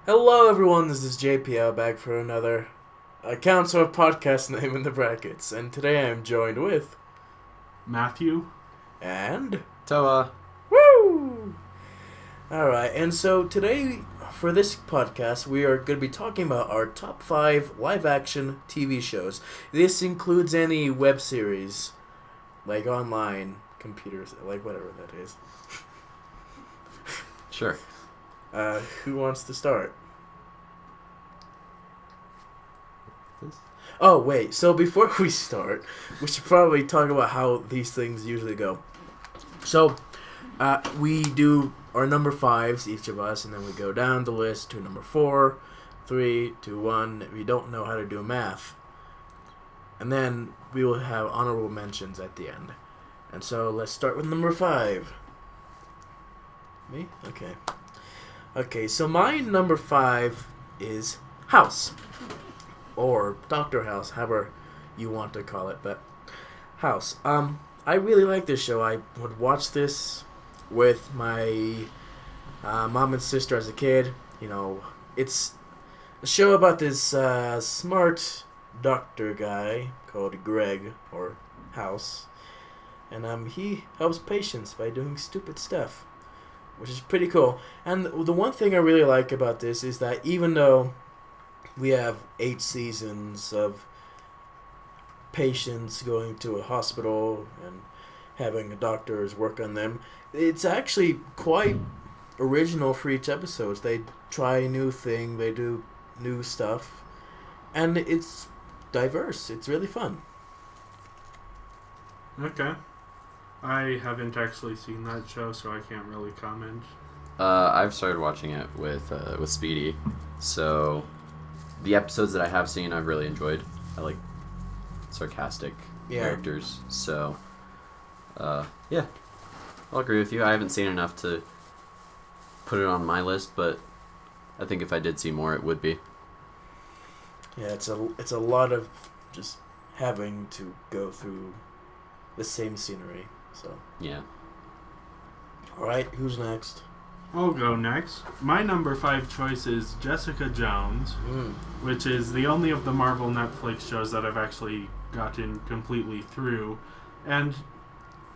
Hello, everyone. This is JPL back for another council of podcast name in the brackets, and today I am joined with Matthew. and Toa. Woo. All right, and so today for this podcast we are going to be talking about our top 5 live-action TV shows. This includes any web series, like online computers, like whatever that is. Sure. Who wants to start? Oh, wait. So before we start, we should probably talk about how these things usually go. So, we do our number 5s, each of us, and then we go down the list to number 4, 3, 2, 1. We don't know how to do math. And then we will have honorable mentions at the end. And so let's start with number 5. Me? Okay. Okay, so my number 5 is House. Or Dr. House, however you want to call it, but House. I really like this show. I would watch this with my mom and sister as a kid. You know, it's a show about this smart doctor guy called Greg, or House. And he helps patients by doing stupid stuff, which is pretty cool. And the one thing I really like about this is that even though we have 8 seasons of patients going to a hospital and having doctors work on them, it's actually quite original for each episode. They try a new thing, they do new stuff, and it's diverse. It's really fun. Okay. I haven't actually seen that show, so I can't really comment. I've started watching it with Speedy, so the episodes that I have seen I've really enjoyed. I like sarcastic characters, so yeah, I'll agree with you. I haven't seen enough to put it on my list, but I think if I did see more, it would be. Yeah, it's a lot of just having to go through the same scenery. So yeah. All right, who's next? I'll go next. My number 5 choice is Jessica Jones, which is the only of the Marvel Netflix shows that I've actually gotten completely through. And,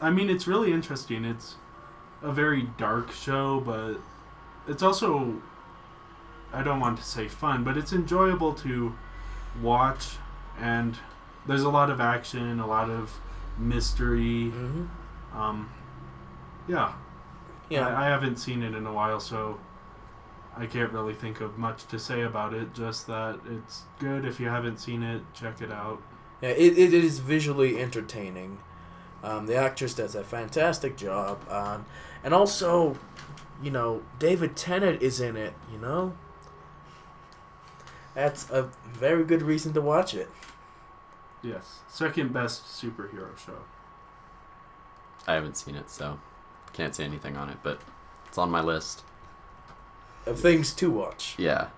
I mean, it's really interesting. It's a very dark show, but it's also, I don't want to say fun, but it's enjoyable to watch. And there's a lot of action, a lot of mystery. Yeah. I haven't seen it in a while, so I can't really think of much to say about it. Just that it's good. If you haven't seen it, check it out. Yeah, it is visually entertaining. The actress does a fantastic job. And also, you know, David Tennant is in it, you know? That's a very good reason to watch it. Yes. Second best superhero show. I haven't seen it, so can't say anything on it, but it's on my list of things to watch. Yeah.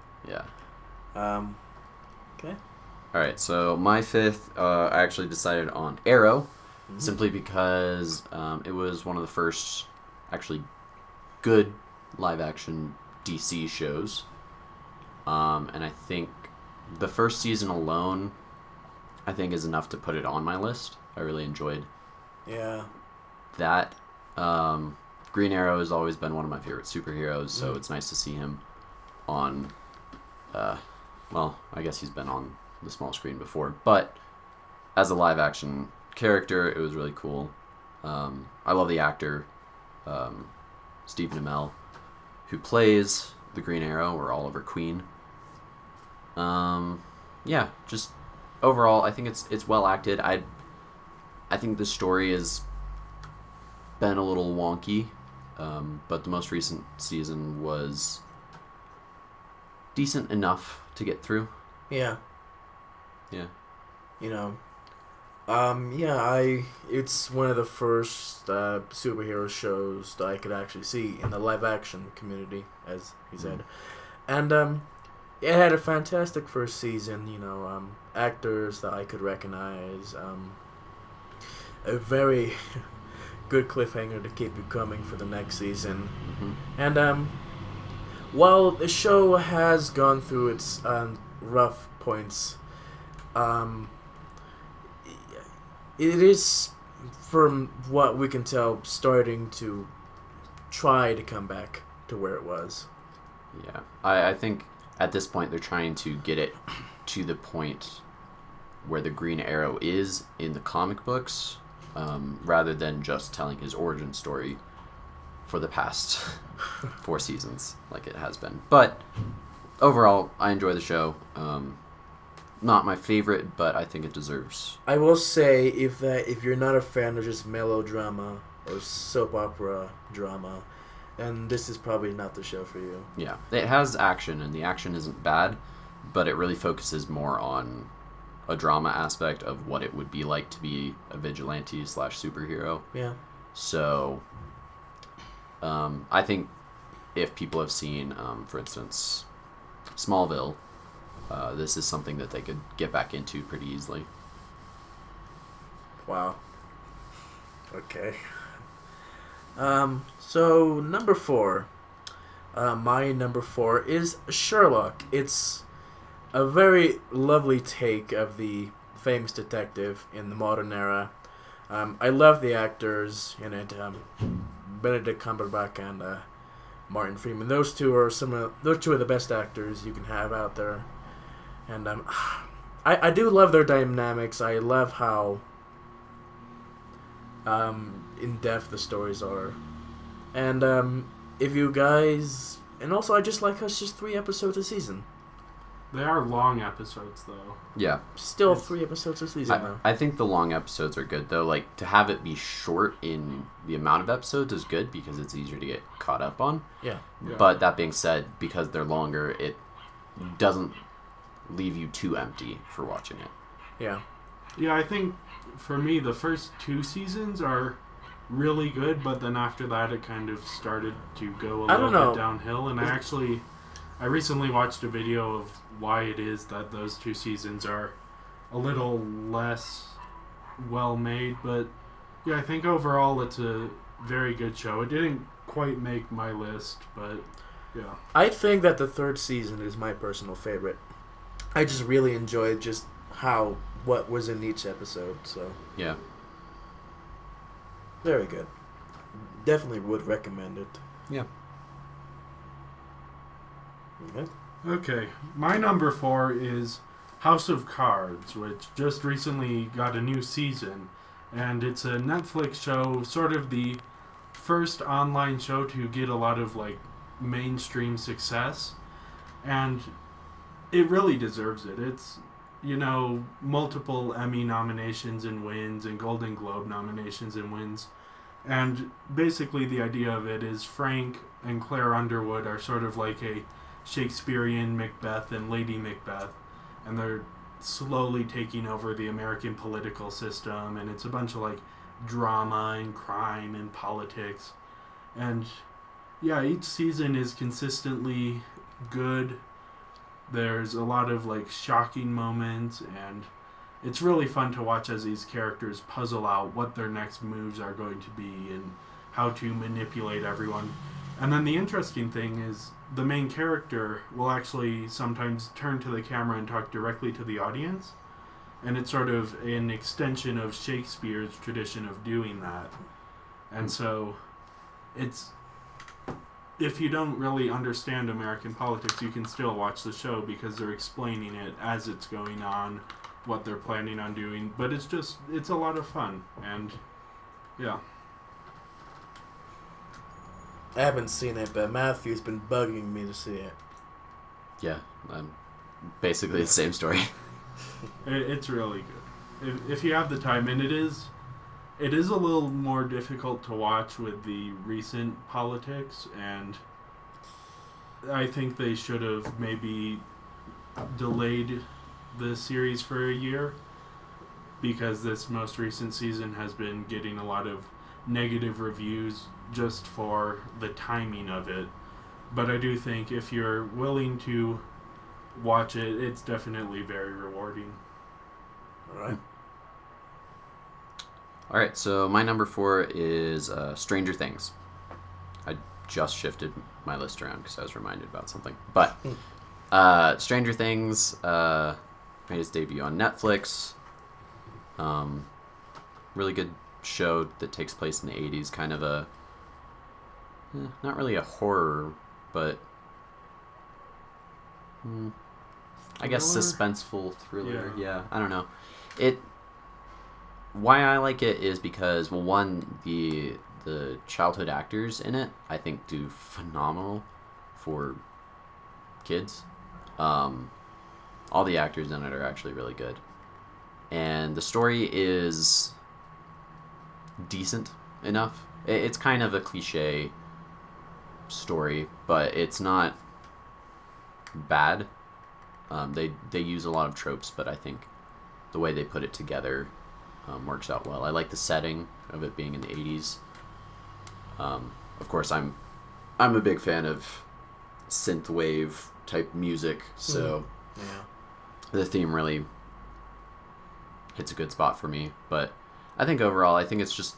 Okay. All right, so my 5th, I actually decided on Arrow, simply because it was one of the first actually good live-action DC shows, and I think the first season alone, I think, is enough to put it on my list. I really enjoyed that. Green Arrow has always been one of my favorite superheroes, so it's nice to see him on, well, I guess he's been on the small screen before, but as a live-action character, it was really cool. I love the actor, Steve Amell, who plays the Green Arrow, or Oliver Queen. Yeah, just overall, I think it's well acted. I think the story has been a little wonky, but the most recent season was decent enough to get through. Yeah. You know, it's one of the first superhero shows that I could actually see in the live action community, as he said. And it had a fantastic first season, you know, actors that I could recognize, a very good cliffhanger to keep you coming for the next season. And while the show has gone through its rough points, um, it is, from what we can tell, starting to try to come back to where it was. Yeah, I think at this point they're trying to get it to the point where the Green Arrow is in the comic books, rather than just telling his origin story for the past 4 seasons like it has been. But overall, I enjoy the show. Not my favorite, but I think it deserves. I will say, if you're not a fan of just melodrama or soap opera drama, then this is probably not the show for you. Yeah, it has action, and the action isn't bad, but it really focuses more on a drama aspect of what it would be like to be a vigilante / superhero. Yeah. So, I think if people have seen, for instance, Smallville, this is something that they could get back into pretty easily. Wow. Okay. So number 4. My number 4 is Sherlock. It's a very lovely take of the famous detective in the modern era. I love the actors in it. Benedict Cumberbatch and Martin Freeman. Those two are the best actors you can have out there. And I do love their dynamics. I love how in-depth the stories are. And if you guys... And also, I just like how it's just 3 episodes a season. They are long episodes, though. Yeah. Still 3 episodes a season, though. I think the long episodes are good, though. Like, to have it be short in the amount of episodes is good because it's easier to get caught up on. Yeah. But that being said, because they're longer, it doesn't leave you too empty for watching it. Yeah. Yeah, I think, for me, the first 2 seasons are really good, but then after that it kind of started to go a little bit downhill. And I recently watched a video of why it is that those 2 seasons are a little less well made, but yeah, I think overall it's a very good show. It didn't quite make my list, but yeah. I think that the 3rd season is my personal favorite. I just really enjoyed just what was in each episode, so yeah. Very good. Definitely would recommend it. Yeah. Okay, my number 4 is House of Cards, which just recently got a new season, and it's a Netflix show, sort of the first online show to get a lot of mainstream success, and it really deserves it. It's, multiple Emmy nominations and wins, and Golden Globe nominations and wins, and basically the idea of it is Frank and Claire Underwood are sort of like a Shakespearean Macbeth and Lady Macbeth, and they're slowly taking over the American political system, and it's a bunch of drama and crime and politics, and yeah, each season is consistently good. There's a lot of shocking moments, and it's really fun to watch as these characters puzzle out what their next moves are going to be and how to manipulate everyone. And then the interesting thing is the main character will actually sometimes turn to the camera and talk directly to the audience, and it's sort of an extension of Shakespeare's tradition of doing that. And so it's... If you don't really understand American politics, you can still watch the show because they're explaining it as it's going on, what they're planning on doing. But it's a lot of fun, and yeah. I haven't seen it, but Matthew's been bugging me to see it. Yeah, basically the same story. It's really good. If you have the time, and it is a little more difficult to watch with the recent politics, and I think they should have maybe delayed the series for a year, because this most recent season has been getting a lot of negative reviews just for the timing of it. But I do think if you're willing to watch it, it's definitely very rewarding. Alright. Alright, so my number 4 is Stranger Things. I just shifted my list around because I was reminded about something. But Stranger Things made its debut on Netflix. Really good show that takes place in the 80s. Kind of a not really a horror, but I guess suspenseful thriller. Yeah, I don't know. Why I like it is because, well, one, the childhood actors in it I think do phenomenal for kids. All the actors in it are actually really good, and the story is decent enough. It's kind of a cliche story, but it's not bad. They use a lot of tropes, but I think the way they put it together works out well. I like the setting of it being in the 80s. Of course, I'm a big fan of synthwave type music, so the theme really hits a good spot for me. But I think overall, I think it's just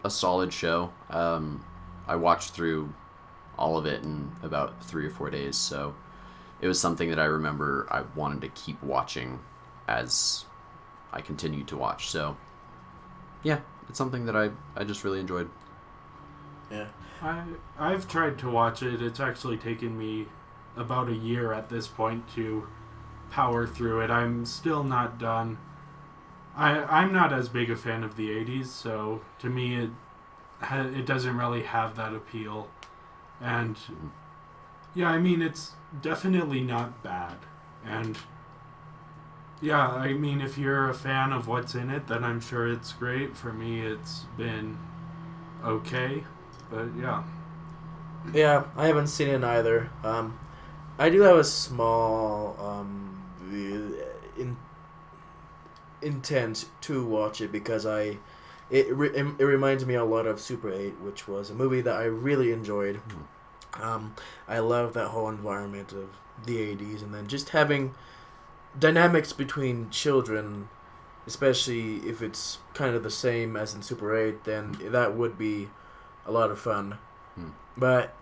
a solid show. I watched through all of it in about 3 or 4 days, so it was something that I remember I wanted to keep watching as I continued to watch. So yeah, it's something that I just really enjoyed. Yeah. I've tried to watch it. It's actually taken me about a year at this point to power through it. I'm still not done. I'm not as big a fan of the 80s, so to me it doesn't really have that appeal. And yeah, I mean, it's definitely not bad. And yeah, I mean, if you're a fan of what's in it, then I'm sure it's great. For me, it's been okay. But yeah. Yeah, I haven't seen it either. I do have a small intent to watch it because it reminds me a lot of Super 8, which was a movie that I really enjoyed. I love that whole environment of the 80s, and then just having dynamics between children, especially if it's kind of the same as in Super 8, then that would be a lot of fun. But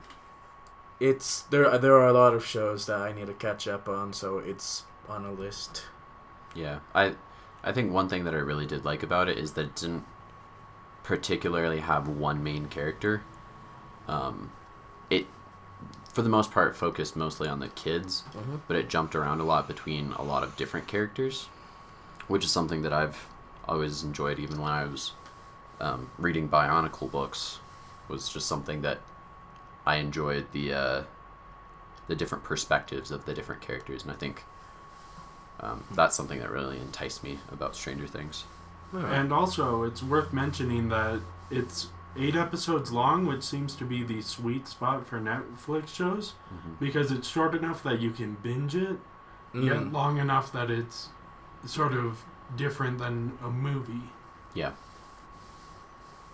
there are a lot of shows that I need to catch up on, so it's on a list. Yeah, I think one thing that I really did like about it is that it didn't particularly have one main character. It, for the most part, focused mostly on the kids, but it jumped around a lot between a lot of different characters, which is something that I've always enjoyed. Even when I was reading Bionicle books, was just something that I enjoyed, the different perspectives of the different characters, and I think that's something that really enticed me about Stranger Things. And also, it's worth mentioning that it's 8 episodes long, which seems to be the sweet spot for Netflix shows, because it's short enough that you can binge it, yet long enough that it's sort of different than a movie. Yeah.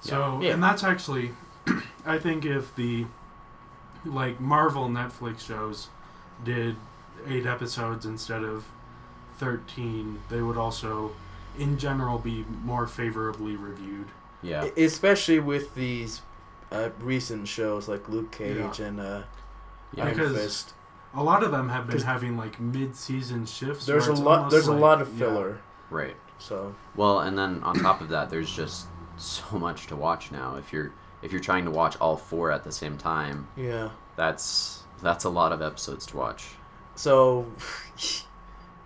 So, and that's actually, I think if the, like, Marvel Netflix shows did 8 episodes instead of 13, they would also, in general, be more favorably reviewed. Yeah. Especially with these recent shows like Luke Cage and Iron Fist. A lot of them have been having like mid-season shifts. There's a lot of filler. Right. So. Well, and then on top of that, there's just so much to watch now. If you're trying to watch all 4 at the same time, that's a lot of episodes to watch. So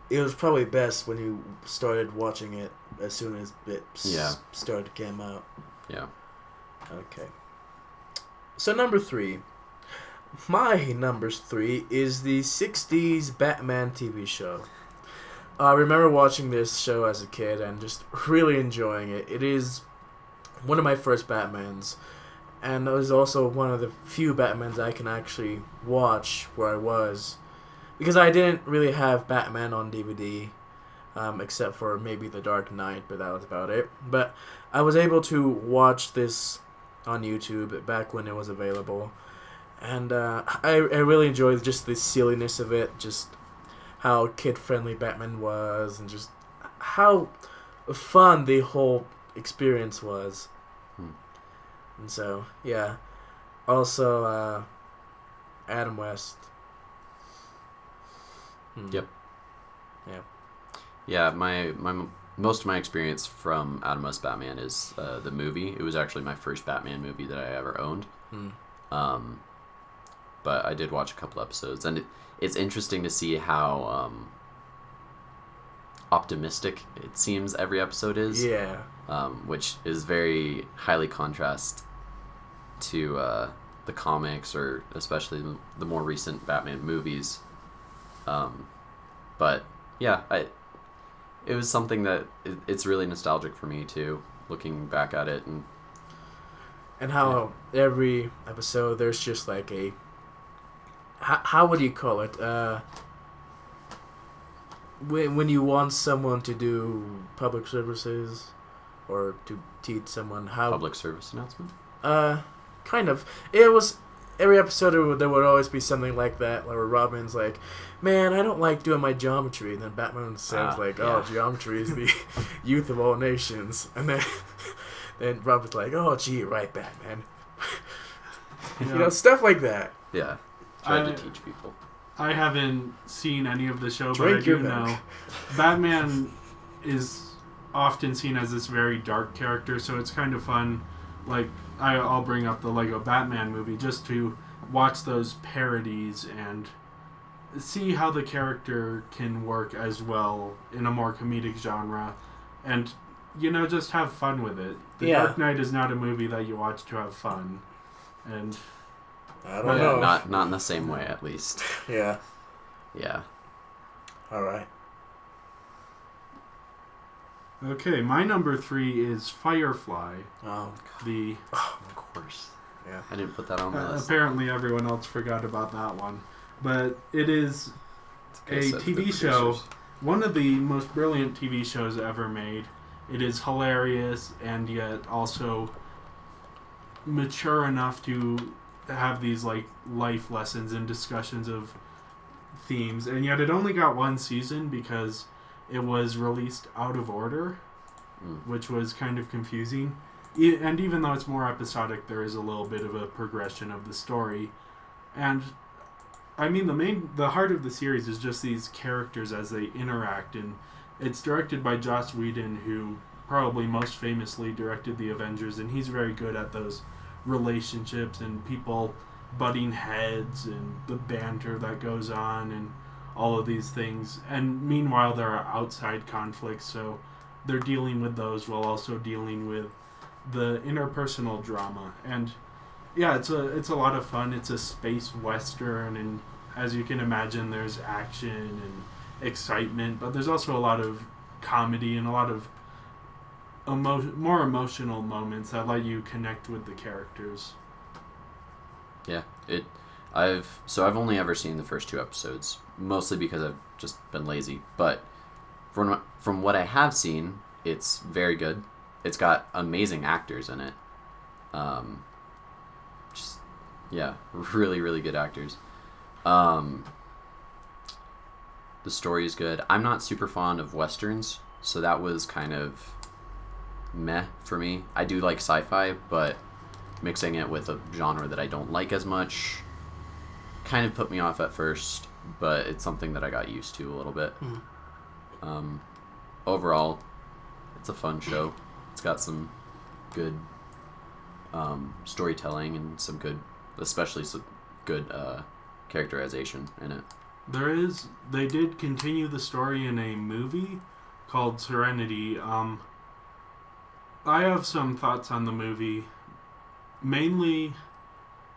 it was probably best when you started watching it as soon as it started to come out. Yeah. Okay. So number 3. My number 3 is the 60s Batman TV show. I remember watching this show as a kid and just really enjoying it. It is one of my first Batmans, and it was also one of the few Batmans I can actually watch where I was, because I didn't really have Batman on DVD, except for maybe The Dark Knight, but that was about it. But I was able to watch this on YouTube back when it was available, and I really enjoyed just the silliness of it, just how kid-friendly Batman was, and just how fun the whole experience was. And so, yeah. Also, Adam West. Yep. Yeah. Yeah, my most of my experience from Adam West Batman is the movie. It was actually my first Batman movie that I ever owned. But I did watch a couple episodes, and it's interesting to see how optimistic it seems every episode is. Yeah. Which is very highly contrast to the comics, or especially the more recent Batman movies. But yeah, it was something that it's really nostalgic for me too, looking back at it. And how every episode there's just like a... How would you call it? When you want someone to do public services or to teach someone how... Public service announcement? Kind of. It was... Every episode there would always be something like that, where Robin's like, man, I don't like doing my geometry. And then Batman says oh, geometry is the youth of all nations. And then Robin's like, oh, gee, you're right, Batman. Stuff like that. Yeah. Tried to teach people. I haven't seen any of the show, Drink but I do know Batman is often seen as this very dark character, so it's kind of fun. Like, I'll bring up the Lego Batman movie just to watch those parodies and see how the character can work as well in a more comedic genre, and just have fun with it. The Dark Knight is not a movie that you watch to have fun, and I don't know. Not in the same way, at least. Yeah. Yeah. All right. Okay, my number 3 is Firefly. Oh, of course. Yeah. I didn't put that on the list. Apparently everyone else forgot about that one. But it is a TV show, one of the most brilliant TV shows ever made. It is hilarious and yet also mature enough to have these life lessons and discussions of themes. And yet it only got one season because it was released out of order, which was kind of confusing. And even though it's more episodic, there is a little bit of a progression of the story. And I mean, the heart of the series is just these characters as they interact, and it's directed by Joss Whedon, who probably most famously directed the Avengers, and he's very good at those relationships and people butting heads and the banter that goes on and all of these things. And meanwhile, there are outside conflicts, so they're dealing with those while also dealing with the interpersonal drama. And yeah, it's a lot of fun. It's a space western, and as you can imagine, there's action and excitement, but there's also a lot of comedy and a lot of more emotional moments that let you connect with the characters. Yeah, I've only ever seen the first 2 episodes, mostly because I've just been lazy. But from what I have seen, it's very good. It's got amazing actors in it. Really, really good actors. The story is good. I'm not super fond of westerns, so that was kind of meh for me. I do like sci-fi, but mixing it with a genre that I don't like as much kind of put me off at first, but it's something that I got used to a little bit. Overall, it's a fun show. It's got some good storytelling and some good, especially some good characterization in it. They did continue the story in a movie called Serenity. I have some thoughts on the movie. Mainly,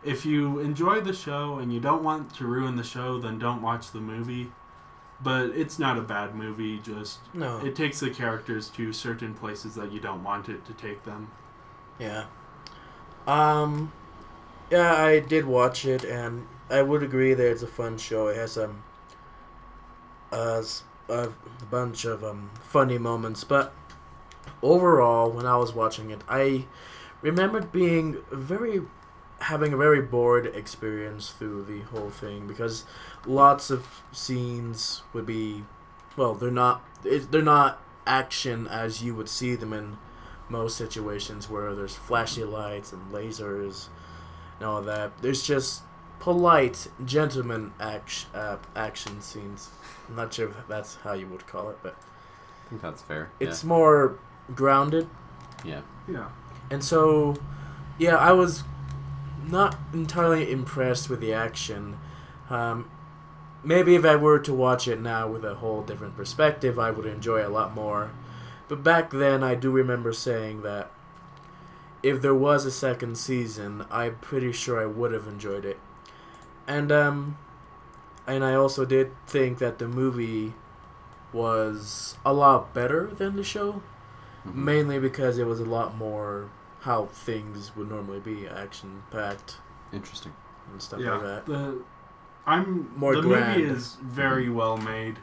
if you enjoy the show and you don't want to ruin the show, then don't watch the movie. But it's not a bad movie, it takes the characters to certain places that you don't want it to take them. Yeah. Yeah, I did watch it, and I would agree that it's a fun show. It has a bunch of funny moments, but overall, when I was watching it, I remembered having a very bored experience through the whole thing, because lots of scenes would be, well, they're not action as you would see them in most situations, where there's flashy lights and lasers and all that. There's just polite gentleman action scenes. I'm not sure if that's how you would call it, but I think that's fair. it's more grounded. Yeah. Yeah. And so, yeah, I was not entirely impressed with the action. Maybe if I were to watch it now with a whole different perspective, I would enjoy it a lot more. But back then, I do remember saying that if there was a second season, I'm pretty sure I would have enjoyed it. And I also did think that the movie was a lot better than the show, mainly because it was a lot more how things would normally be, action packed. Interesting. And stuff like that. The grand. movie is very well made.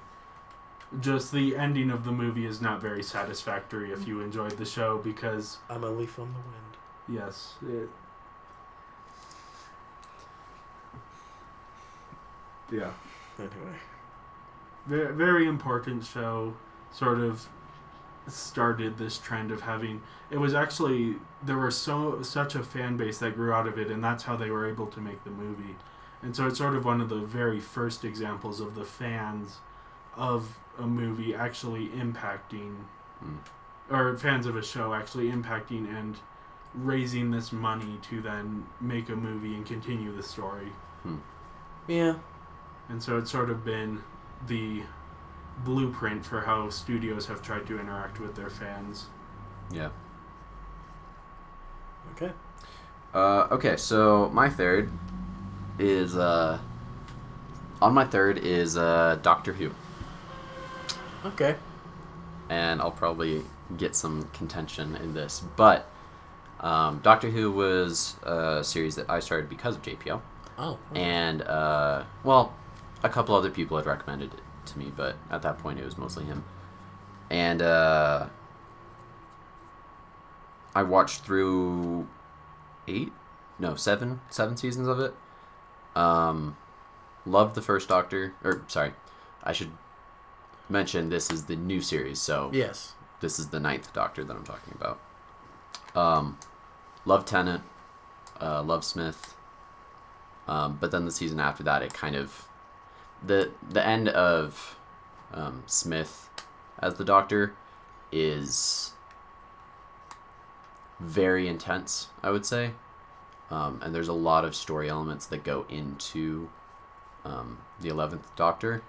Just the ending of the movie is not very satisfactory if you enjoyed the show because I'm a leaf on the wind. yes, yeah. Anyway. Very, very important show. Sort of started this trend of having. It was actually there was such a fan base that grew out of it, and that's how they were able to make the movie. And so it's sort of one of the very first examples of the fans of a movie actually impacting, or fans of a show actually impacting and raising this money to then make a movie and continue the story. Yeah. And so it's sort of been the blueprint for how studios have tried to interact with their fans. Yeah. Okay. Okay, so my third is on my third is Doctor Who. Okay. And I'll probably get some contention in this, but Doctor Who was a series that I started because of JPO. Oh. Okay. And well, a couple other people had recommended it to me, but at that point it was mostly him. And I watched through 7 seasons of it. Loved the first Doctor, or sorry, I should mention this is the new series, so yes, this is the 9th Doctor that I'm talking about. Loved Tennant, loved Smith, but then the season after that, it kind of the end of Smith as the Doctor is very intense, I would say. And there's a lot of story elements that go into the 11th Doctor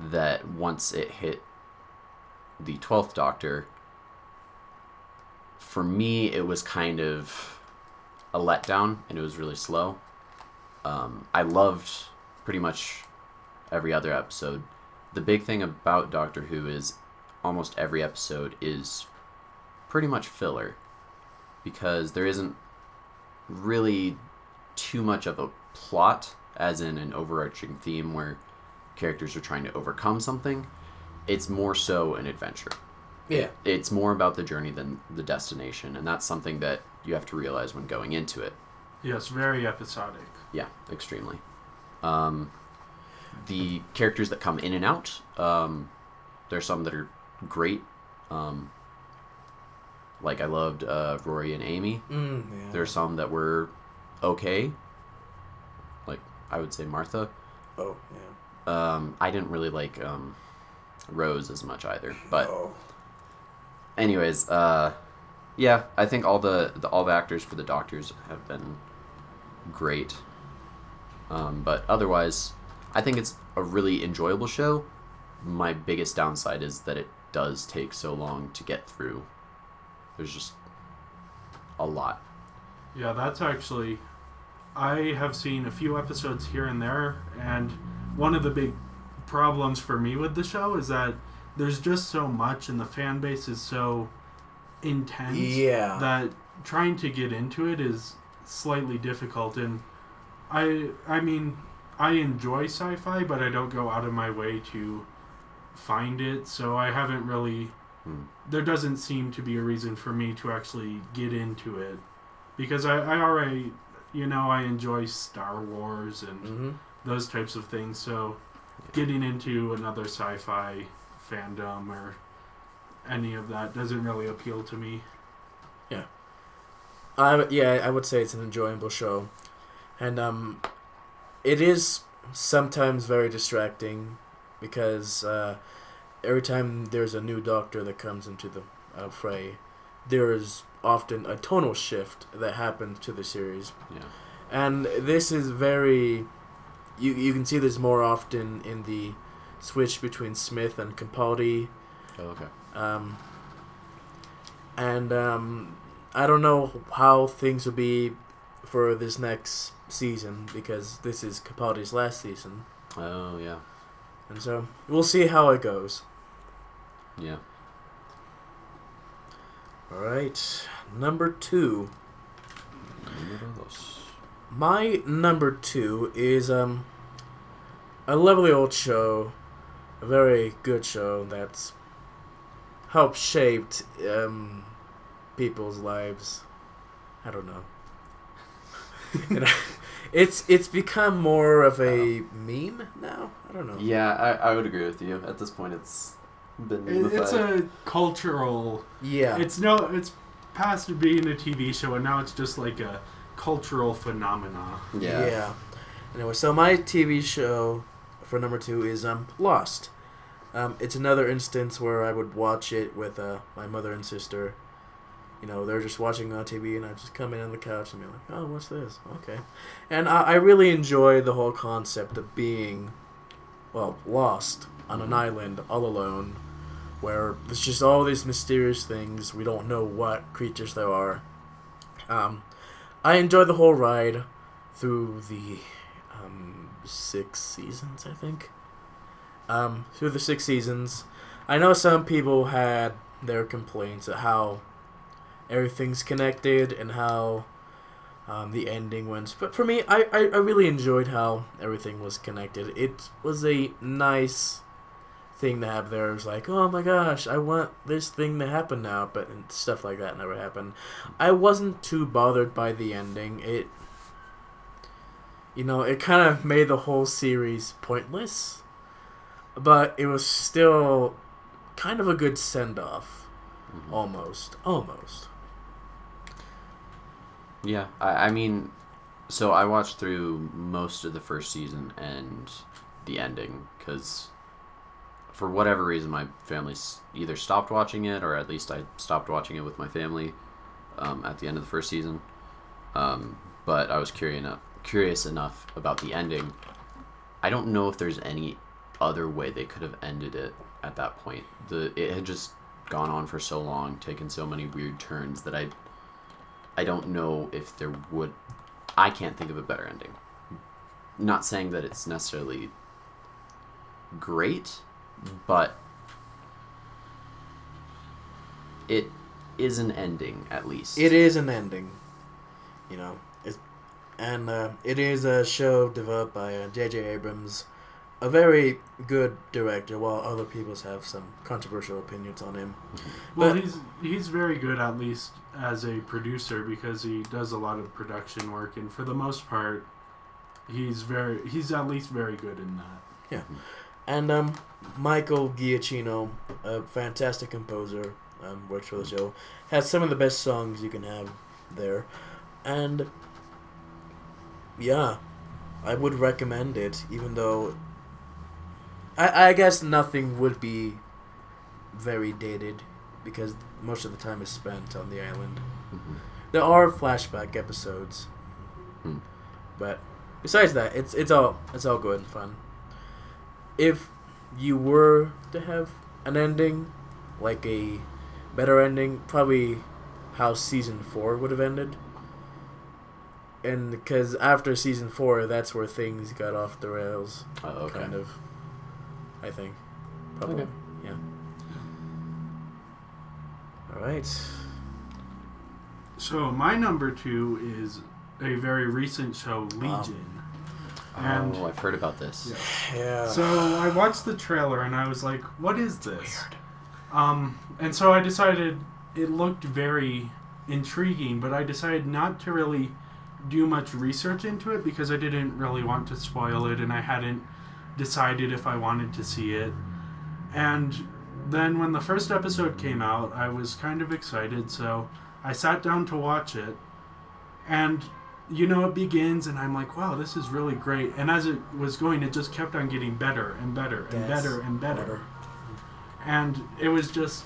that once it hit the 12th Doctor, for me, it was kind of a letdown, and it was really slow. I loved pretty much every other episode. The big thing about Doctor Who is almost every episode is pretty much filler, because there isn't really too much of a plot, as in an overarching theme where characters are trying to overcome something. It's more so an adventure. Yeah. It's more about the journey than the destination, and that's something that you have to realize when going into it. Yes, very episodic. Yeah, extremely. The characters that come in and out, there's some that are great. Like I loved Rory and Amy. Yeah. There's some that were okay. Like I would say Martha. Oh yeah. I didn't really like Rose as much either. But Oh. anyways, yeah, I think all the actors for the Doctors have been great. But otherwise, I think it's a really enjoyable show. My biggest downside is that it does take so long to get through. There's just a lot. Yeah, that's actually... I have seen a few episodes here and there, and one of the big problems for me with the show is that there's just so much, and the fan base is so intense that trying to get into it is slightly difficult. And I mean, I enjoy sci-fi, but I don't go out of my way to find it, so I haven't really... There doesn't seem to be a reason for me to actually get into it, because I already, I enjoy Star Wars and those types of things, so getting into another sci-fi fandom or any of that doesn't really appeal to me. Yeah. I would say it's an enjoyable show. And it is sometimes very distracting because every time there's a new doctor that comes into the fray, there is often a tonal shift that happens to the series. Yeah. And this is very... You can see this more often in the switch between Smith and Capaldi. Oh, okay. I don't know how things will be for this next season because this is Capaldi's last season. Oh, yeah. And so we'll see how it goes. Yeah. All right, number 2. My number 2 is a lovely old show, a very good show that's helped shaped people's lives. I don't know. And it's become more of a meme now. I don't know. Yeah, I would agree with you. At this point, it's been memified. It's a cultural... Yeah. It's past being a TV show, and now it's just like a cultural phenomena. Yeah. Anyway, so my TV show for number 2 is Lost. It's another instance where I would watch it with my mother and sister. You know, they're just watching on TV, and I just come in on the couch and be like, oh, what's this? Okay. And I really enjoy the whole concept of being, well, lost on an island all alone, where there's just all these mysterious things. We don't know what creatures there are. I enjoy the whole ride through the 6 seasons, I think. Through the 6 seasons. I know some people had their complaints at how everything's connected and how the ending went. But for me, I really enjoyed how everything was connected. It was a nice thing to have there. It was like, oh my gosh, I want this thing to happen now, but stuff like that never happened. I wasn't too bothered by the ending. It kind of made the whole series pointless, but it was still kind of a good send-off. Mm-hmm. Almost. Yeah, I mean, so I watched through most of the first season and the ending, because for whatever reason my family either stopped watching it, or at least I stopped watching it with my family at the end of the first season. But I was curious enough about the ending. I don't know if there's any other way they could have ended it at that point. It had just gone on for so long, taken so many weird turns, that I don't know if there would... I can't think of a better ending. Not saying that it's necessarily great, but it is an ending, at least. It is an ending. It is a show developed by J.J. Abrams, a very good director, while other people have some controversial opinions on him. Well, he's very good, at least as a producer, because he does a lot of production work, and for the most part, he's at least very good in that. Yeah. And Michael Giacchino, a fantastic composer, works for the show, has some of the best songs you can have there. And yeah, I would recommend it, even though I guess nothing would be very dated, because most of the time is spent on the island. Mm-hmm. There are flashback episodes, but besides that, it's all good and fun. If you were to have an ending, like a better ending, probably how season 4 would have ended. And because after season 4, that's where things got off the rails. Oh, okay. Kind of. I think. Probably. Okay. Yeah. Alright. So my number 2 is a very recent show, Legion. And I've heard about this. Yeah. so I watched the trailer and I was like, what is this? And so I decided it looked very intriguing, but I decided not to really do much research into it because I didn't really want to spoil it, and I hadn't decided if I wanted to see it. And then when the first episode came out, I was kind of excited, so I sat down to watch it. And it begins, and I'm like, wow, this is really great. And as it was going, it just kept on getting better and better and better and better. And it was just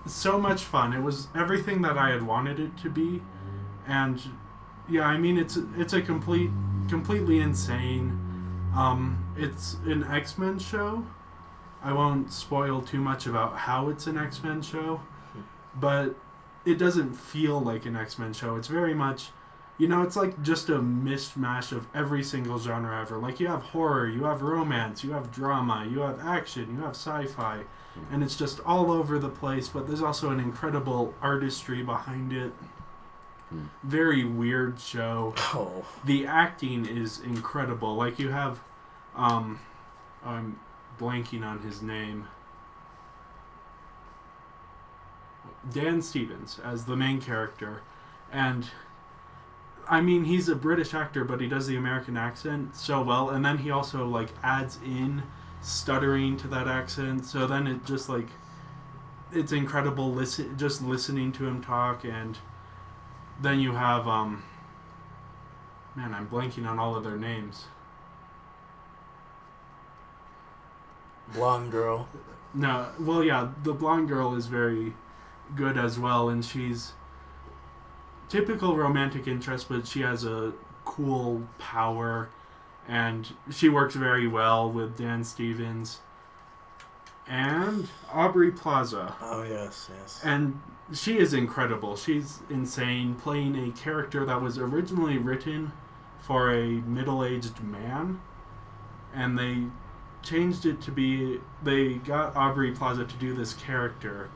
so much fun. It was everything that I had wanted it to be. And yeah, I mean, it's a completely insane. It's an X-Men show. I won't spoil too much about how it's an X-Men show, but it doesn't feel like an X-Men show. It's very much, it's like just a mishmash of every single genre ever. Like, you have horror, you have romance, you have drama, you have action, you have sci-fi, and it's just all over the place, but there's also an incredible artistry behind it. Very weird show. Oh. The acting is incredible. Like, you have, I'm blanking on his name. Dan Stevens as the main character, and I mean, he's a British actor, but he does the American accent so well, and then he also like adds in stuttering to that accent, so then it just like, it's incredible listening to him talk. And then you have man, I'm blanking on all of their names. Blonde girl. No, well, yeah, the blonde girl is very good as well, and she's typical romantic interest, but she has a cool power, and she works very well with Dan Stevens. And Aubrey Plaza. Oh, yes. And she is incredible. She's insane, playing a character that was originally written for a middle-aged man, and they changed it to be, they got Aubrey Plaza to do this character,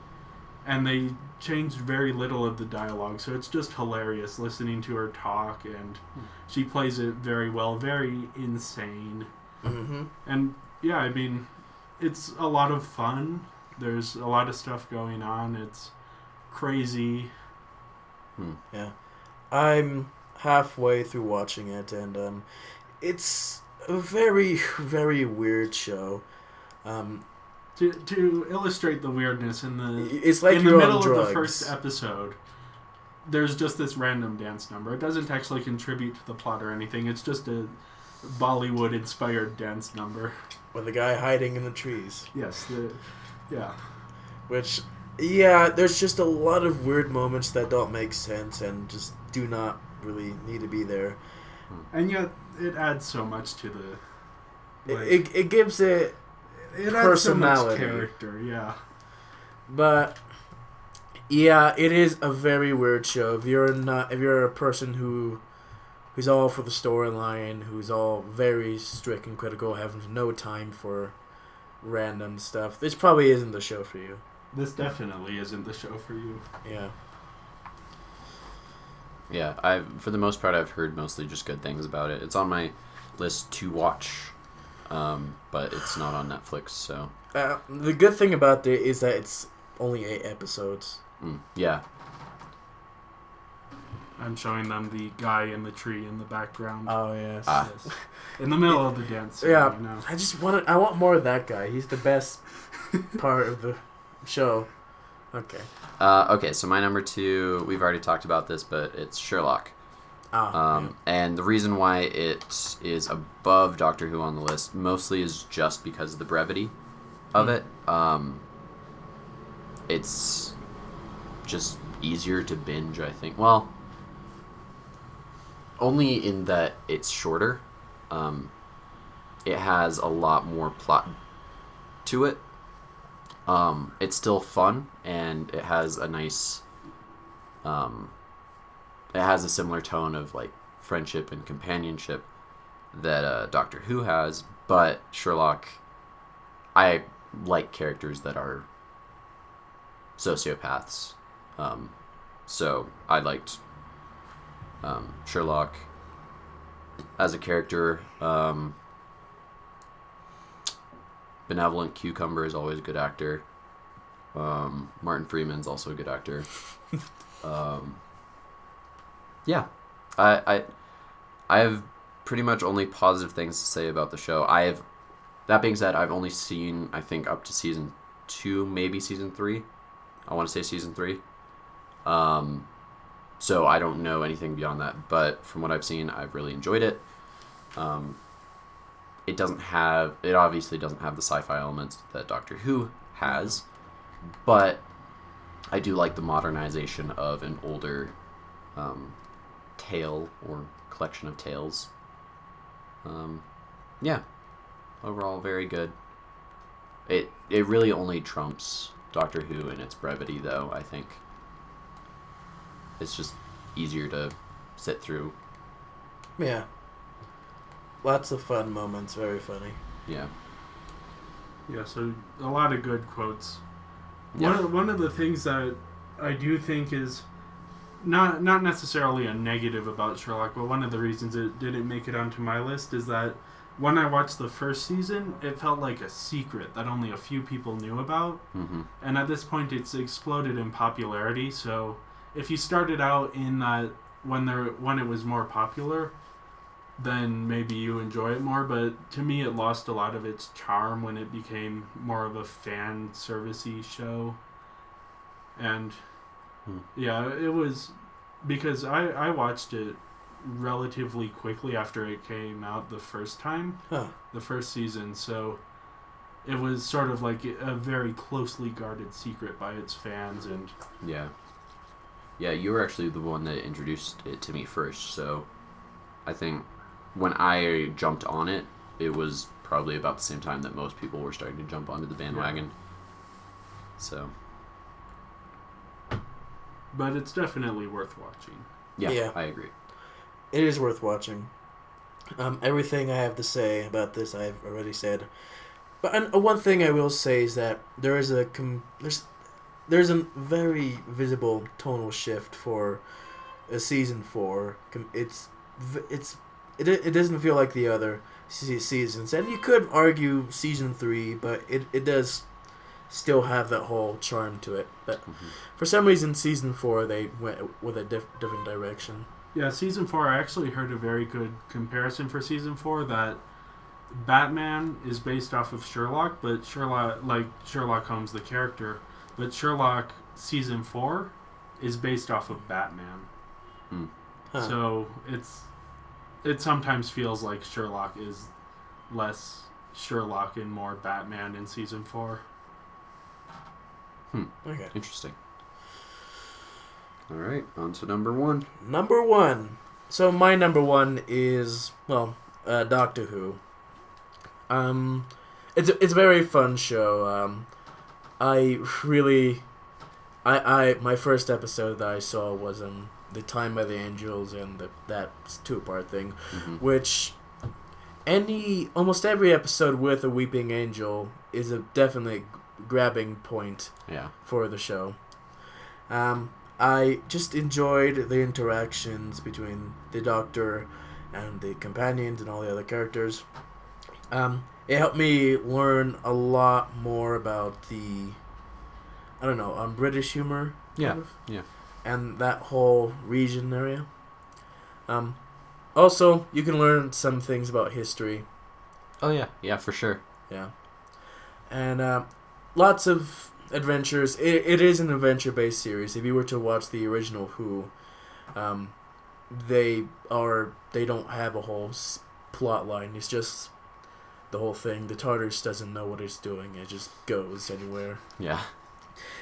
and they changed very little of the dialogue, so it's just hilarious listening to her talk, and she plays it very well, very insane. Mm-hmm. And yeah, I mean, it's a lot of fun. There's a lot of stuff going on. It's crazy. Yeah. I'm halfway through watching it, and it's a very, very weird show. To illustrate the weirdness, it's like in the you're middle on drugs. of the first episode, there's just this random dance number. It doesn't actually contribute to the plot or anything. It's just a Bollywood-inspired dance number. With a guy hiding in the trees. Yes, yeah. Which, yeah, there's just a lot of weird moments that don't make sense and just do not really need to be there. And yet, it adds so much to the... Like, it gives it adds so much personality. Character, yeah. But yeah, it is a very weird show. If you're a person who's all for the storyline, who's all very strict and critical, having no time for random stuff, this probably isn't the show for you. This definitely isn't the show for you. Yeah. Yeah, for the most part, I've heard mostly just good things about it. It's on my list to watch, but it's not on Netflix, so... the good thing about it is that it's only 8 episodes. Yeah. I'm showing them the guy in the tree in the background. Oh, yes. Yes. In the middle of the dance. Yeah, You know. I want more of that guy. He's the best part of the show. Okay. Okay, so my number 2, we've already talked about this, but it's Sherlock. Yeah. And the reason why it is above Doctor Who on the list mostly is just because of the brevity of it. It's just easier to binge, I think. Well, only in that it's shorter. It has a lot more plot to it. It's still fun, and it has a nice... it has a similar tone of like friendship and companionship that Doctor Who has, but Sherlock, I like characters that are sociopaths. So I liked Sherlock as a character. Benevolent Cucumber is always a good actor. Martin Freeman's also a good actor. Yeah, I have pretty much only positive things to say about the show. That being said, I've only seen, I think, up to season 2, maybe season 3. I want to say season 3. So I don't know anything beyond that. But from what I've seen, I've really enjoyed it. It obviously doesn't have the sci-fi elements that Doctor Who has, but I do like the modernization of an older tale or collection of tales. Yeah, overall very good. It really only trumps Doctor Who in its brevity, though. I think it's just easier to sit through. Yeah. Lots of fun moments, very funny. Yeah. Yeah, so a lot of good quotes. Yeah. One of the things that I do think is not necessarily a negative about Sherlock, but one of the reasons it didn't make it onto my list is that when I watched the first season, it felt like a secret that only a few people knew about. Mm-hmm. And at this point, it's exploded in popularity. So if you started out in that when it was more popular, then maybe you enjoy it more. But to me, it lost a lot of its charm when it became more of a fan servicey show. And yeah, it was because I watched it relatively quickly after it came out the first time, the first season. So it was sort of like a very closely guarded secret by its fans. And yeah, you were actually the one that introduced it to me first. So I think when I jumped on it, it was probably about the same time that most people were starting to jump onto the bandwagon. Yeah. So. But it's definitely worth watching. Yeah, I agree. It is worth watching. Everything I have to say about this, I've already said. But one thing I will say is that there's a very visible tonal shift for season 4. It doesn't feel like the other seasons, and you could argue season 3, but it does still have that whole charm to it. But for some reason, season 4 they went with a different direction. Yeah, season 4, I actually heard a very good comparison for season 4 that Batman is based off of Sherlock, but Sherlock Holmes the character, but Sherlock season 4 is based off of Batman. So it sometimes feels like Sherlock is less Sherlock and more Batman in season 4. Okay. Interesting. All right, on to number 1. Number 1. So my number 1 is Doctor Who. It's a very fun show. My first episode that I saw was The Time by the Angels and that 2-part thing, which almost every episode with a weeping angel is a definite grabbing point for the show. I just enjoyed the interactions between the Doctor and the companions and all the other characters. It helped me learn a lot more about the British humor. Yeah. And that whole region area. Also, you can learn some things about history. Oh, yeah, for sure. Yeah. And lots of adventures. It is an adventure-based series. If you were to watch the original Who, they don't have a whole plot line. It's just the whole thing. The TARDIS doesn't know what it's doing. It just goes anywhere. Yeah.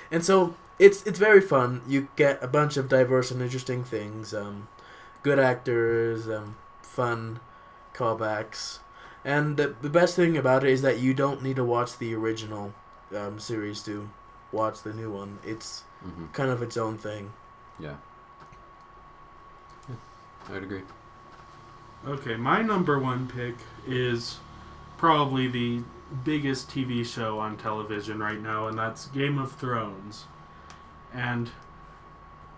And so it's very fun. You get a bunch of diverse and interesting things. Good actors, fun callbacks. And the best thing about it is that you don't need to watch the original series to watch the new one. It's kind of its own thing. Yeah, I would agree. Okay, my number 1 pick is probably the biggest TV show on television right now, and that's Game of Thrones. And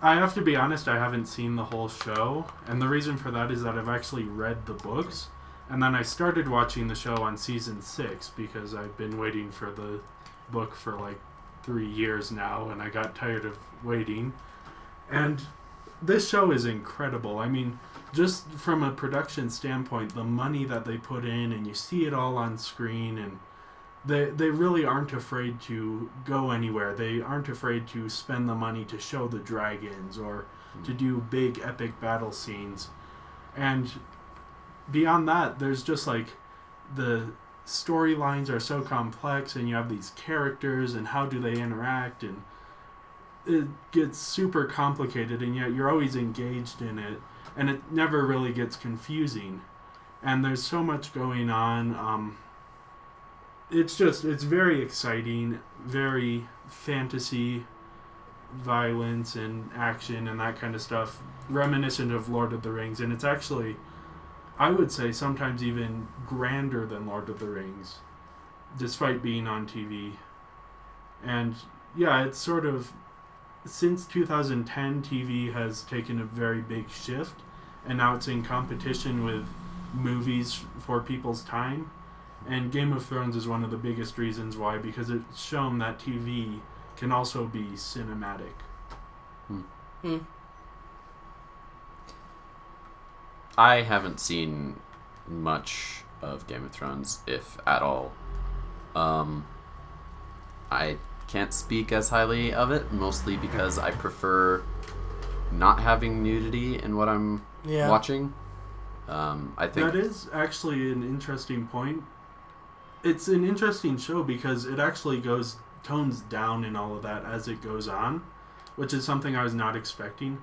I have to be honest, I haven't seen the whole show, and the reason for that is that I've actually read the books, and then I started watching the show on season 6 because I've been waiting for the book for like 3 years now, and I got tired of waiting. And this show is incredible. I mean, just from a production standpoint, the money that they put in, and you see it all on screen, and they really aren't afraid to go anywhere. They aren't afraid to spend the money to show the dragons or to do big epic battle scenes. And beyond that, there's just like the storylines are so complex, and you have these characters and how do they interact, and it gets super complicated, and yet you're always engaged in it, and it never really gets confusing. And there's so much going on. It's very exciting, very fantasy, violence and action and that kind of stuff, reminiscent of Lord of the Rings. And it's actually, I would say, sometimes even grander than Lord of the Rings, despite being on TV. And yeah, it's sort of, since 2010, TV has taken a very big shift, and now it's in competition with movies for people's time. And Game of Thrones is one of the biggest reasons why, because it's shown that TV can also be cinematic. I haven't seen much of Game of Thrones, if at all. I can't speak as highly of it, mostly because I prefer not having nudity in what I'm watching. I think that is actually an interesting point. It's an interesting show because it actually tones down in all of that as it goes on, which is something I was not expecting.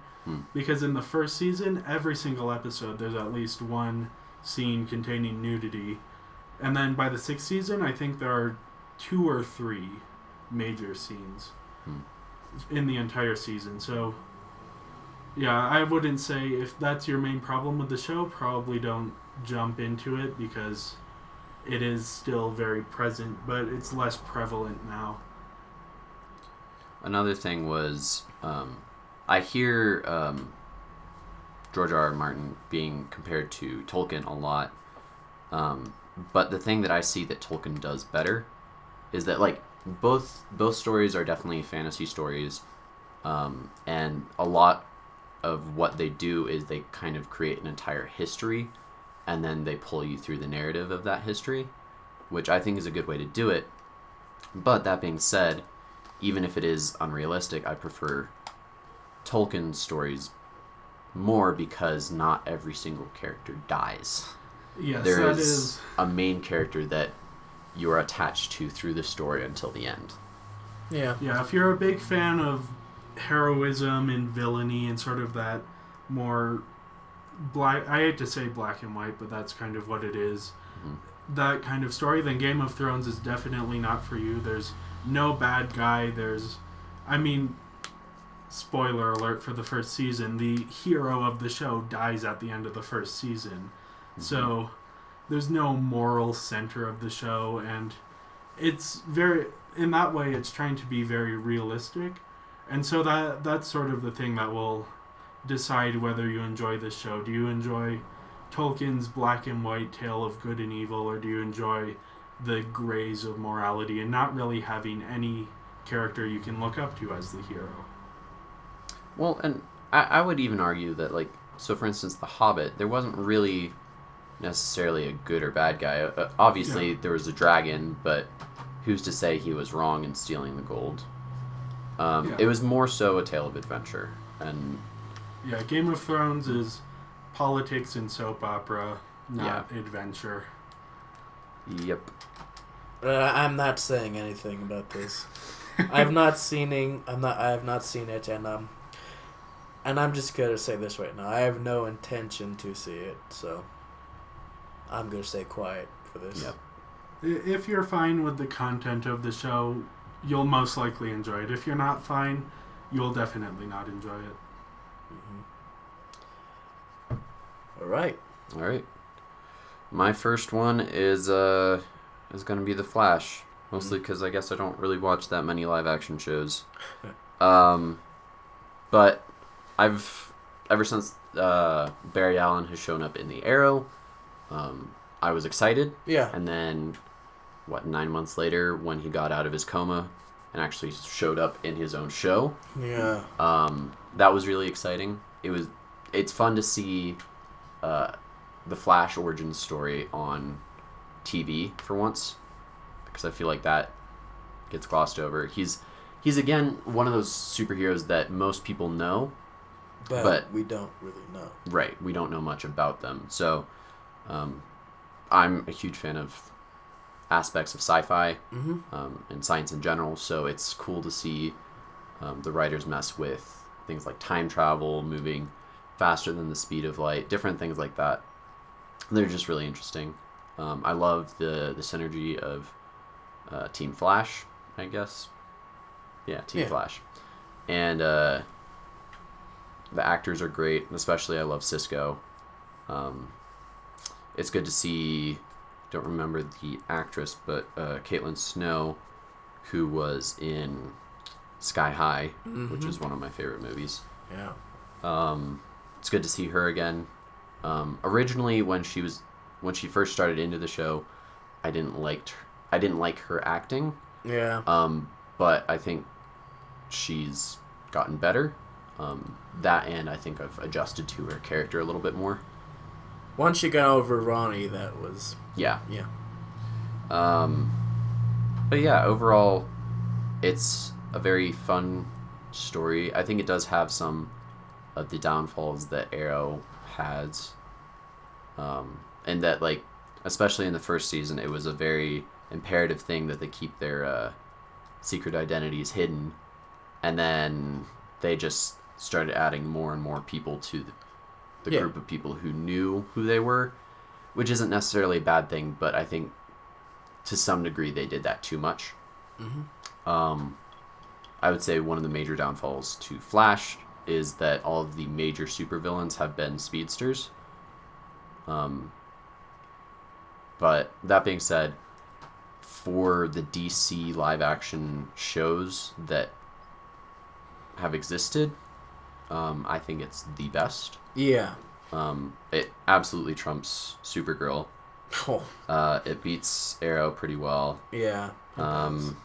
Because in the first season, every single episode, there's at least one scene containing nudity. And then by the 6th season, I think there are 2 or 3 major scenes in the entire season. So, yeah, I wouldn't say, if that's your main problem with the show, probably don't jump into it, because it is still very present, but it's less prevalent now. Another thing was, I hear George R.R. Martin being compared to Tolkien a lot, but the thing that I see that Tolkien does better is that, like, both stories are definitely fantasy stories, and a lot of what they do is they kind of create an entire history, and then they pull you through the narrative of that history, which I think is a good way to do it. But that being said, even if it is unrealistic, I prefer Tolkien's stories more, because not every single character dies. Yes, there that is a main character that you are attached to through the story until the end. Yeah, if you're a big fan of heroism and villainy and sort of that more black, I hate to say black and white, but that's kind of what it is, that kind of story, then Game of Thrones is definitely not for you. There's no bad guy. Spoiler alert for the first season, the hero of the show dies at the end of the first season. So there's no moral center of the show, and it's very, in that way, it's trying to be very realistic. And so that's sort of the thing that will decide whether you enjoy this show. Do you enjoy Tolkien's black and white tale of good and evil, or do you enjoy the grays of morality and not really having any character you can look up to as the hero? Well, and I would even argue that, like, so for instance, The Hobbit, there wasn't really necessarily a good or bad guy. Obviously, there was a dragon, but who's to say he was wrong in stealing the gold? It was more so a tale of adventure. And yeah, Game of Thrones is politics and soap opera, not adventure. Yep. I'm not saying anything about this. I have not seen it, and I'm just gonna say this right now. I have no intention to see it, so I'm gonna stay quiet for this. Yep. If you're fine with the content of the show, you'll most likely enjoy it. If you're not fine, you'll definitely not enjoy it. All right. My first one is going to be The Flash, mostly because I guess I don't really watch that many live action shows. But ever since Barry Allen has shown up in the Arrow, I was excited. Yeah. And then, 9 months later, when he got out of his coma and actually showed up in his own show. Yeah. That was really exciting. It's fun to see the Flash origin story on TV for once, because I feel like that gets glossed over. He's again one of those superheroes that most people know, But we don't really know. Right, we don't know much about them. So, I'm a huge fan of aspects of sci-fi and science in general. So it's cool to see the writers mess with things like time travel, moving faster than the speed of light, different things like that. They're just really interesting. I love the synergy of Team Flash, I guess. Yeah, Team Flash. And the actors are great, especially I love Cisco. It's good to see, don't remember the actress, but Caitlin Snow, who was in Sky High, which is one of my favorite movies. Yeah. It's good to see her again. Originally, when she first started into the show, I didn't like her acting. Yeah. But I think she's gotten better. That, and I think I've adjusted to her character a little bit more. Once she got over Ronnie, that was... Yeah. Yeah. But yeah, overall, it's a very fun story. I think it does have some of the downfalls that Arrow has. And that, like, especially in the first season, it was a very imperative thing that they keep their secret identities hidden. And then they just started adding more and more people to the group of people who knew who they were, which isn't necessarily a bad thing, but I think to some degree they did that too much. I would say one of the major downfalls to Flash is that all of the major supervillains have been speedsters. But that being said, for the DC live action shows that have existed, I think it's the best. Yeah. It absolutely trumps Supergirl. Oh. It beats Arrow pretty well. Yeah. I'm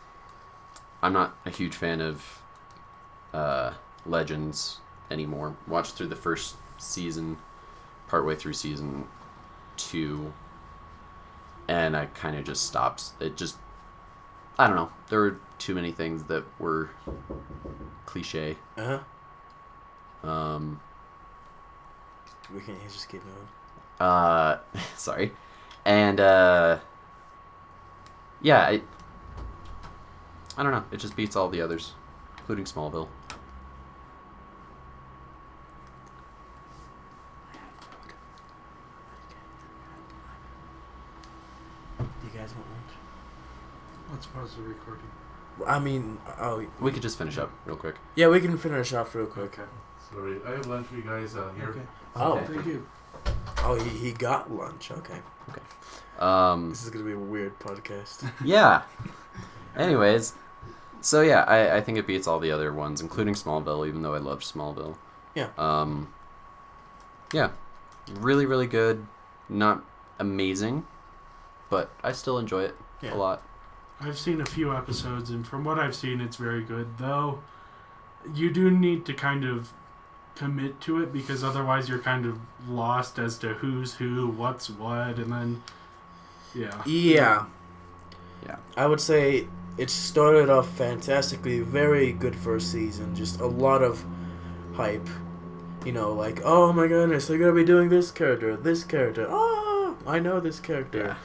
not a huge fan of Legends anymore. Watched through the first season, partway through season 2, and I kind of just stopped. It just, I don't know. There were too many things that were cliche. We can just keep going. Sorry. And yeah, I don't know. It just beats all the others, including Smallville. Do you guys want lunch? Let's pause the recording. I mean, We could just finish up real quick. yeah, we can finish off real quick. Okay. Sorry, I have lunch for you guys here. Okay. Oh, Okay. Thank you. oh, he got lunch. Okay, this is gonna be a weird podcast. Yeah. Anyways, so yeah, I think it beats all the other ones, including Smallville, even though I loved Smallville. Yeah. Yeah. Really, really good. Not amazing, but I still enjoy it a lot. I've seen a few episodes, and from what I've seen, it's very good. Though, you do need to kind of commit to it, because otherwise you're kind of lost as to who's who, what's what, and then, yeah. Yeah. Yeah. I would say it started off fantastically. Very good first season. Just a lot of hype. You know, like, oh my goodness, they're going to be doing this character. Oh, I know this character. Yeah.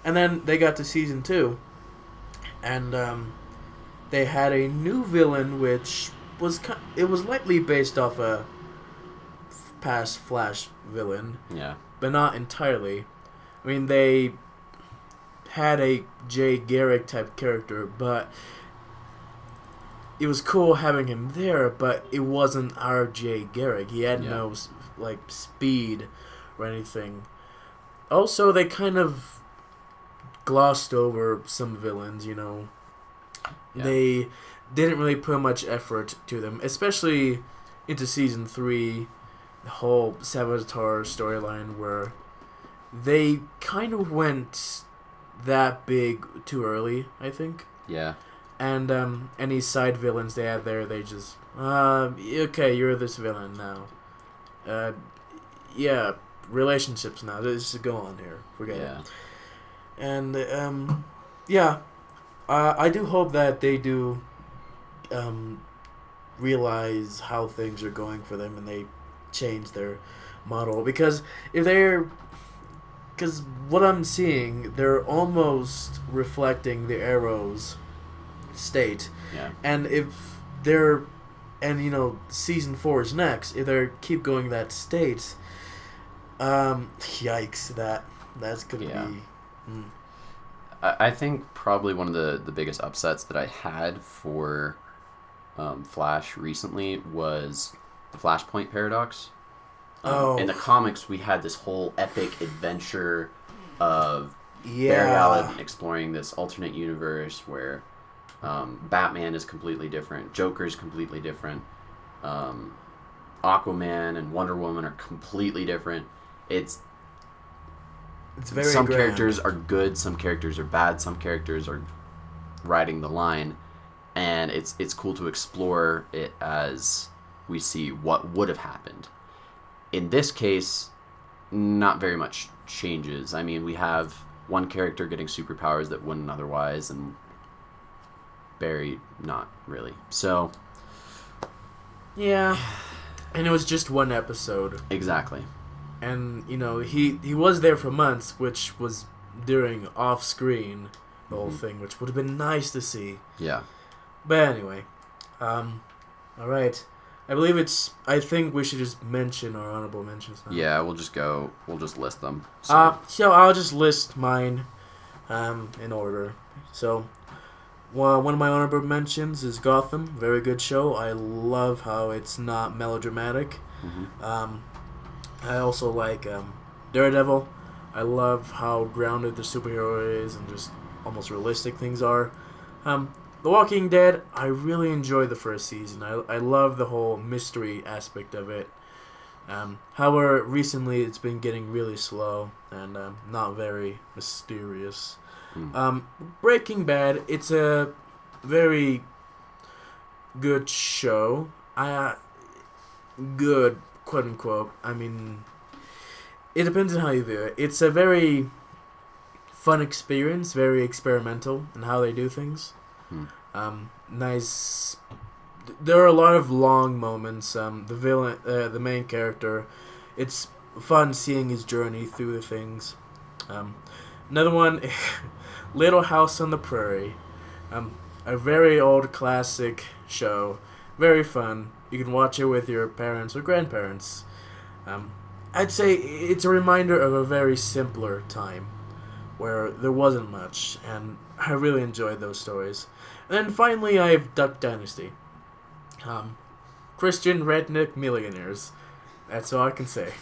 And then they got to season 2. And they had a new villain, which was lightly based off a past Flash villain, Yeah. but not entirely. I mean, they had a Jay Garrick type character, but it was cool having him there, but it wasn't our Jay Garrick. He had no speed or anything. Also, they kind of glossed over some villains, you know. Yeah. They didn't really put much effort to them, especially into season 3, the whole Saboteur storyline, where they kind of went that big too early, I think. Yeah. And any side villains they had there, they just, okay, you're this villain now. Yeah, relationships now. Let's just go on here. Forget it. And, yeah, I do hope that they do realize how things are going for them, and they change their model because because what I'm seeing, they're almost reflecting the Arrow's state, Yeah. and if they're and season 4 is next. If they keep going that state, yikes! That's gonna Yeah. be. I think probably one of the biggest upsets that I had for Flash recently was the Flashpoint paradox. In the comics, we had this whole epic adventure of Barry Allen exploring this alternate universe where Batman is completely different, Joker is completely different, Aquaman and Wonder Woman are completely different. It's very some grand. characters are good, some characters are bad, some characters are riding the line, and it's cool to explore it as we see what would have happened. In this case, not very much changes. I mean, we have one character getting superpowers that wouldn't otherwise, and Barry not really. So, yeah, and it was just one episode. Exactly. And he was there for months, which was during off screen the whole thing, which would have been nice to see. Yeah. But anyway, all right. I think we should just mention our honorable mentions now. Yeah, we'll just list them. So I'll just list mine in order. So, one of my honorable mentions is Gotham. Very good show. I love how it's not melodramatic. I also like Daredevil. I love how grounded the superhero is and just almost realistic things are. The Walking Dead, I really enjoyed the first season. I love the whole mystery aspect of it. However, recently it's been getting really slow and not very mysterious. Breaking Bad, it's a very good show. Good, quote unquote. I mean, it depends on how you view it. It's a very fun experience, very experimental in how they do things. Nice. There are a lot of long moments. The main character, it's fun seeing his journey through the things. Another one, Little House on the Prairie. A very old classic show. Very fun. You can watch it with your parents or grandparents. I'd say it's a reminder of a very simpler time where there wasn't much, and I really enjoyed those stories. And then finally, I have Duck Dynasty. Christian redneck millionaires. That's all I can say.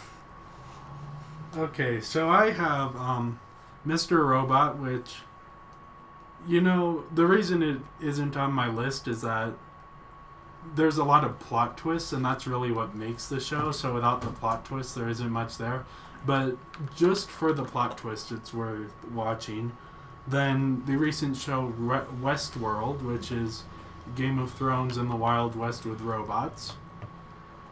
Okay, so I have Mr. Robot, which, the reason it isn't on my list is that there's a lot of plot twists, and that's really what makes the show. So without the plot twist, there isn't much there. But just for the plot twist, it's worth watching. Then the recent show Westworld, which is Game of Thrones in the Wild West with robots.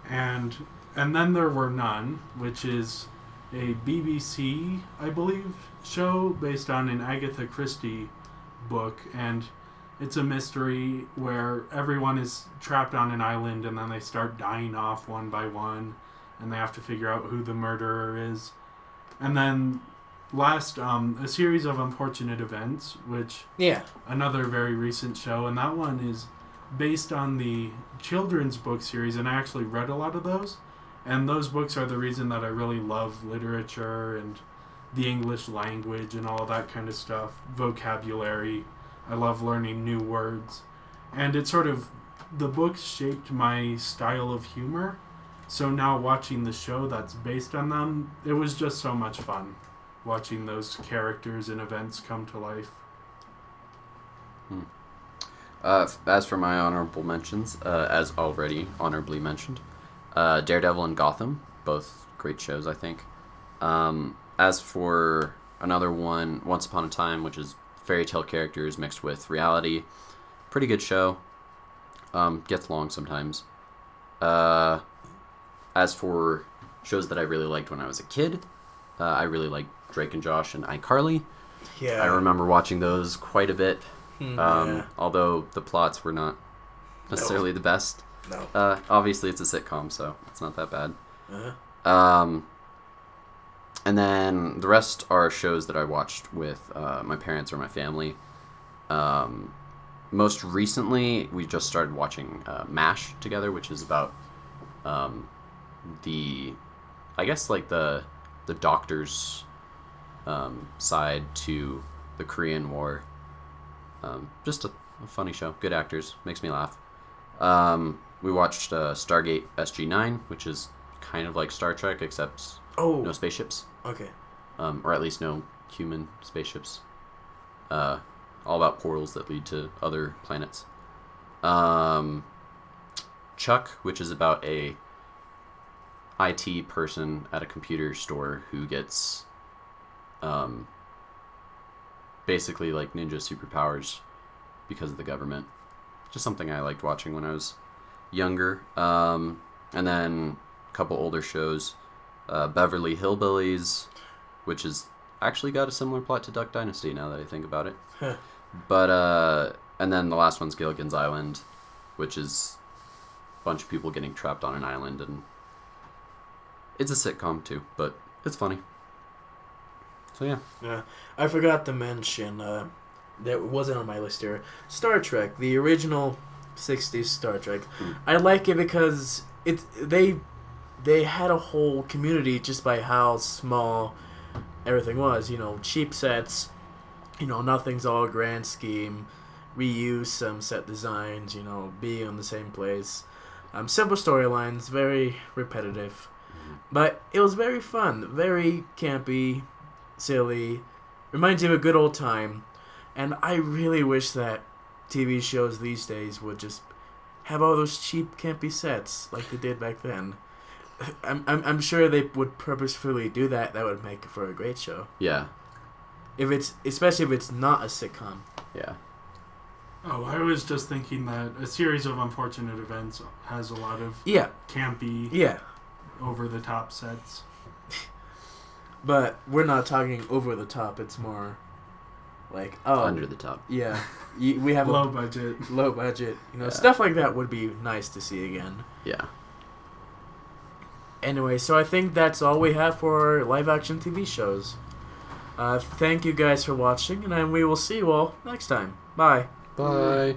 And then there were None, which is a BBC, I believe, show based on an Agatha Christie book. And it's a mystery where everyone is trapped on an island and then they start dying off one by one. And they have to figure out who the murderer is. And then last, a series of unfortunate events, which another very recent show, and that one is based on the children's book series, and I actually read a lot of those, and those books are the reason that I really love literature and the English language and all that kind of stuff, vocabulary. I love learning new words, and it sort of, the books shaped my style of humor, so now watching the show that's based on them, it was just so much fun. Watching those characters and events come to life. As for my honorable mentions, as already honorably mentioned, Daredevil and Gotham, both great shows, I think. As for another one, Once Upon a Time, which is fairy tale characters mixed with reality, pretty good show. Gets long sometimes. As for shows that I really liked when I was a kid, I really liked Drake and Josh and iCarly. Yeah. I remember watching those quite a bit. Yeah. Although the plots were not necessarily the best. No. Obviously, it's a sitcom, so it's not that bad. Uh-huh. And then the rest are shows that I watched with my parents or my family. Most recently, we just started watching MASH together, which is about the doctor's side to the Korean War. Just a funny show. Good actors. Makes me laugh. We watched Stargate SG-9, which is kind of like Star Trek, except no spaceships. Okay. Or at least no human spaceships. All about portals that lead to other planets. Chuck, which is about a IT person at a computer store who gets basically like ninja superpowers because of the government. Just something I liked watching when I was younger. And then a couple older shows. Beverly Hillbillies, which has actually got a similar plot to Duck Dynasty now that I think about it. Huh. But and then the last one's Gilligan's Island, which is a bunch of people getting trapped on an island, and it's a sitcom too, but it's funny. So yeah. Yeah, I forgot to mention that wasn't on my list here. Star Trek, the original '60s Star Trek. I like it because they had a whole community just by how small everything was. You know, cheap sets. You know, nothing's all grand scheme. Reuse some set designs. You know, be on the same place. Simple storylines, very repetitive, but it was very fun, very campy, silly. Reminds you of a good old time, and I really wish that TV shows these days would just have all those cheap, campy sets like they did back then. I'm sure they would purposefully do that. That would make for a great show. Yeah. Especially if it's not a sitcom. Yeah. Oh, I was just thinking that A Series of Unfortunate Events has a lot of campy, over-the-top sets. But we're not talking over the top. It's more like under the top. Yeah, we have low budget. You know, stuff like that would be nice to see again. Yeah. Anyway, so I think that's all we have for our live-action TV shows. Thank you guys for watching, and we will see you all next time. Bye. Bye.